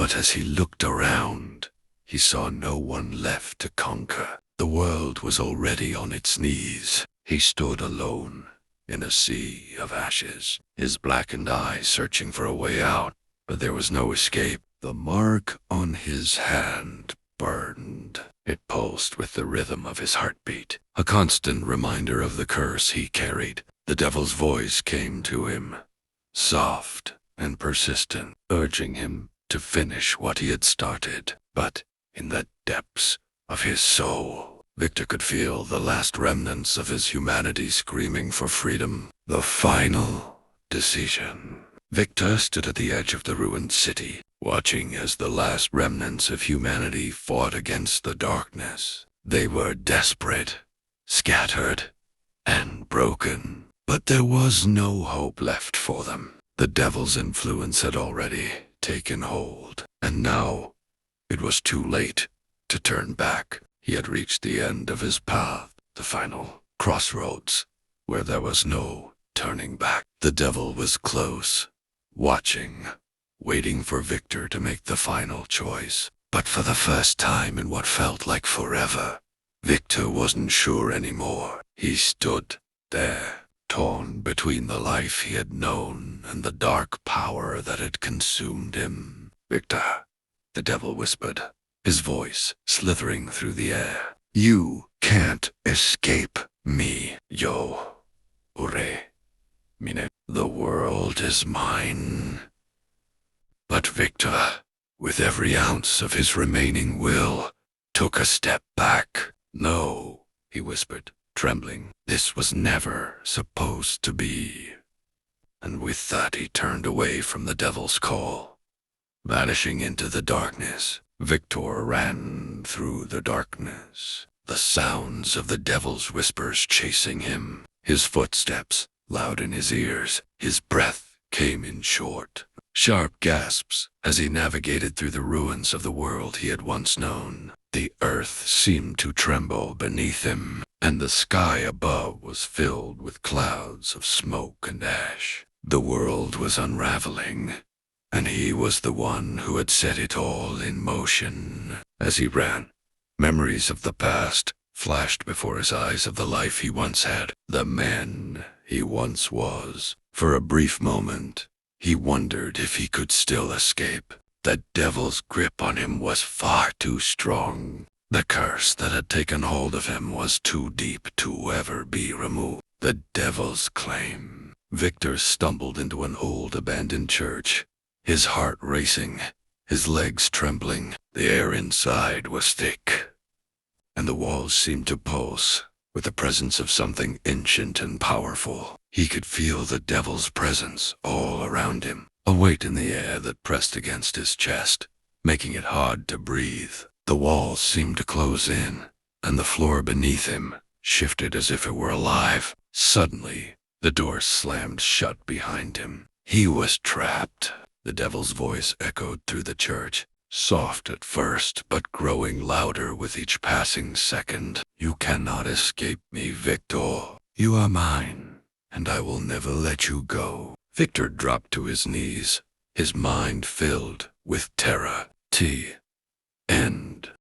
But as he looked around, he saw no one left to conquer. The world was already on its knees. He stood alone in a sea of ashes, his blackened eyes searching for a way out, but there was no escape. The mark on his hand burned. It pulsed with the rhythm of his heartbeat, a constant reminder of the curse he carried. The devil's voice came to him, soft and persistent, urging him to finish what he had started. But in the depths of his soul, Victor could feel the last remnants of his humanity screaming for freedom. The final decision. Victor stood at the edge of the ruined city, watching as the last remnants of humanity fought against the darkness. They were desperate, scattered, and broken. But there was no hope left for them. The devil's influence had already taken hold, and now it was too late to turn back. He had reached the end of his path, the final crossroads, where there was no turning back. The devil was close, watching, waiting for Victor to make the final choice. But for the first time in what felt like forever, Victor wasn't sure anymore. He stood there, torn between the life he had known and the dark power that had consumed him. "Victor," the devil whispered, his voice slithering through the air. "You can't escape me. Yo, ure, mine. The world is mine." But Victor, with every ounce of his remaining will, took a step back. "No," he whispered, trembling. "This was never supposed to be." And with that he turned away from the devil's call. Vanishing into the darkness, Victor ran through the darkness, the sounds of the devil's whispers chasing him, his footsteps loud in his ears. His breath came in short, sharp gasps as he navigated through the ruins of the world he had once known. The earth seemed to tremble beneath him, and the sky above was filled with clouds of smoke and ash. The world was unraveling, and he was the one who had set it all in motion. As he ran, memories of the past flashed before his eyes, of the life he once had, the man he once was. For a brief moment, he wondered if he could still escape. The devil's grip on him was far too strong. The curse that had taken hold of him was too deep to ever be removed. The devil's claim. Victor stumbled into an old abandoned church, his heart racing, his legs trembling. The air inside was thick, and the walls seemed to pulse with the presence of something ancient and powerful. He could feel the devil's presence all around him, a weight in the air that pressed against his chest, making it hard to breathe. The walls seemed to close in, and the floor beneath him shifted as if it were alive. Suddenly, the door slammed shut behind him. He was trapped. The devil's voice echoed through the church, soft at first, but growing louder with each passing second. "You cannot escape me, Victor. You are mine, and I will never let you go." Victor dropped to his knees, his mind filled with terror. End.